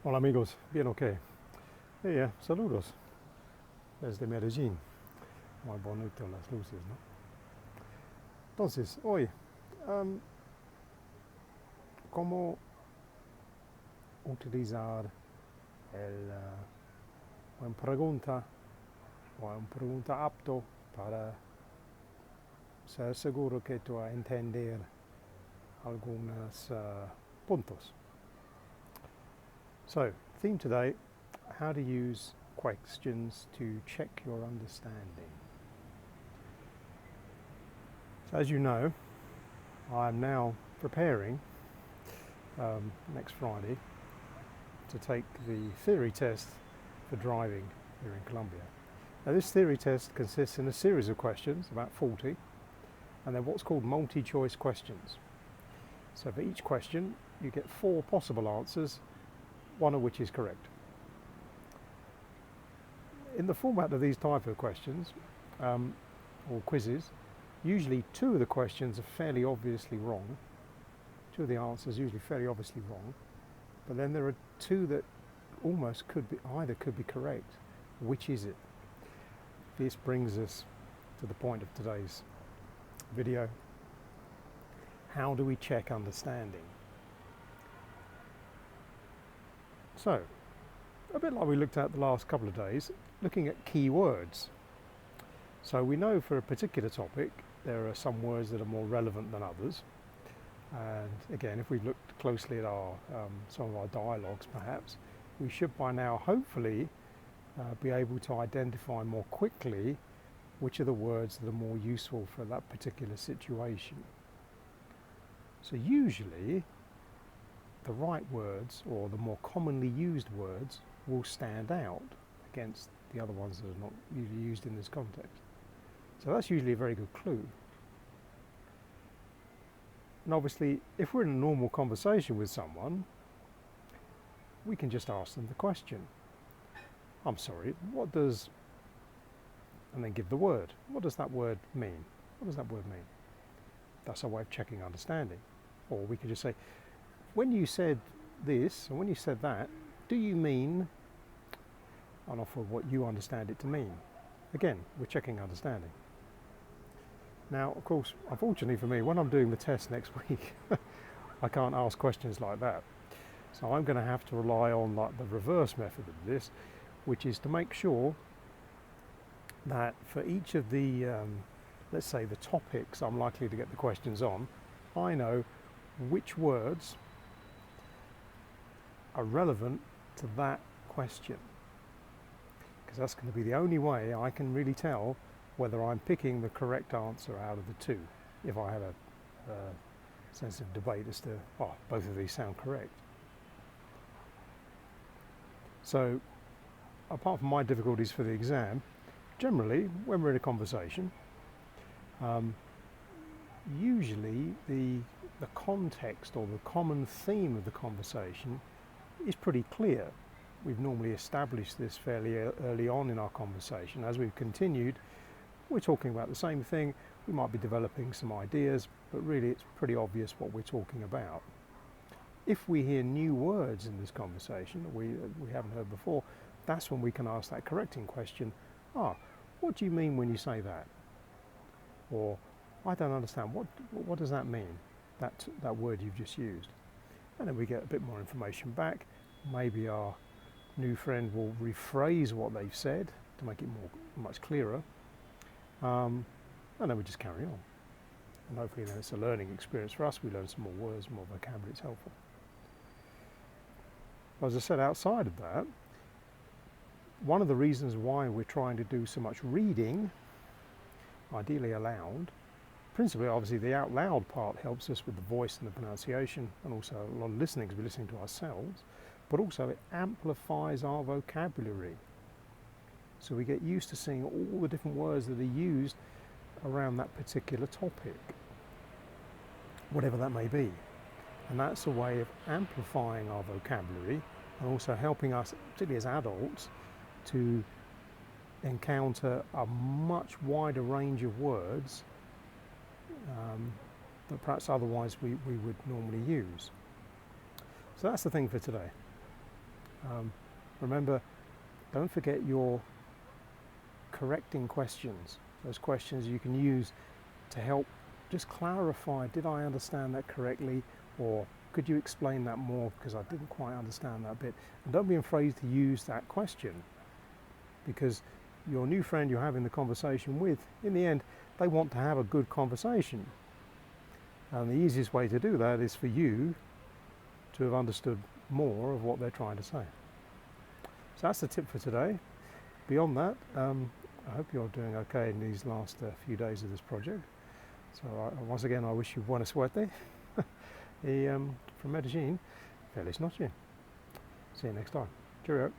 Hola amigos, bien o qué? Saludos desde Medellín. Muy bonito las luces, ¿no? Entonces, hoy, um, ¿cómo utilizar el una pregunta o una pregunta apto para ser seguro que tú vas a entender algunos puntos? So, theme today, how to use questions to check your understanding. So as you know, I'm now preparing next Friday to take the theory test for driving here in Colombia. Now this theory test consists in a series of questions, about 40, and they're what's called multi-choice questions. So for each question you get 4 possible answers, one of which is correct. In the format of these type of questions, or quizzes, usually 2 of the questions are fairly obviously wrong. 2 of the answers are usually fairly obviously wrong, but then there are 2 that almost could be correct. Which is it? This brings us to the point of today's video. How do we check understanding? So, a bit like we looked at the last couple of days, looking at key words. So we know for a particular topic there are some words that are more relevant than others. And again, if we've looked closely at our some of our dialogues perhaps, we should by now hopefully be able to identify more quickly which are the words that are more useful for that particular situation. So usually the right words, or the more commonly used words, will stand out against the other ones that are not usually used in this context. So that's usually a very good clue. And obviously, if we're in a normal conversation with someone, we can just ask them the question. I'm sorry, what does, and then give the word. What does that word mean? What does that word mean? That's a way of checking understanding. Or we can just say, when you said this, and when you said that, do you mean, and offer what you understand it to mean? Again, we're checking understanding. Now, of course, unfortunately for me, when I'm doing the test next week, I can't ask questions like that. So I'm going to have to rely on like the reverse method of this, which is to make sure that for each of the, let's say, the topics I'm likely to get the questions on, I know which words are relevant to that question. Because that's going to be the only way I can really tell whether I'm picking the correct answer out of the 2. If I have a sensitive debate as to, oh, both of these sound correct. So, apart from my difficulties for the exam, generally, when we're in a conversation, usually the context or the common theme of the conversation is pretty clear. We've normally established this fairly early on in our conversation. As we've continued, we're talking about the same thing. We might be developing some ideas, but really it's pretty obvious what we're talking about. If we hear new words in this conversation that we haven't heard before, that's when we can ask that correcting question. What do you mean when you say that? Or, I don't understand, what does that mean, that word you've just used? And then we get a bit more information back. Maybe our new friend will rephrase what they've said to make it much clearer. And then we just carry on. And hopefully then it's a learning experience for us. We learn some more words, more vocabulary, it's helpful. As I said, outside of that, one of the reasons why we're trying to do so much reading, ideally aloud, principally obviously the out loud part helps us with the voice and the pronunciation, and also a lot of listening because we're listening to ourselves, but also it amplifies our vocabulary. So we get used to seeing all the different words that are used around that particular topic, whatever that may be. And that's a way of amplifying our vocabulary and also helping us, particularly as adults, to encounter a much wider range of words that perhaps otherwise we would normally use. So that's the thing for today. Remember, don't forget your correcting questions. Those questions you can use to help just clarify, did I understand that correctly, or could you explain that more because I didn't quite understand that bit. And don't be afraid to use that question, because your new friend you're having the conversation with, in the end, they want to have a good conversation. And the easiest way to do that is for you to have understood more of what they're trying to say. So that's the tip for today. Beyond that, I hope you're doing okay in these last few days of this project. So once again, I wish you buena suerte. From Medellin, feliz noche. See you next time. Cheerio.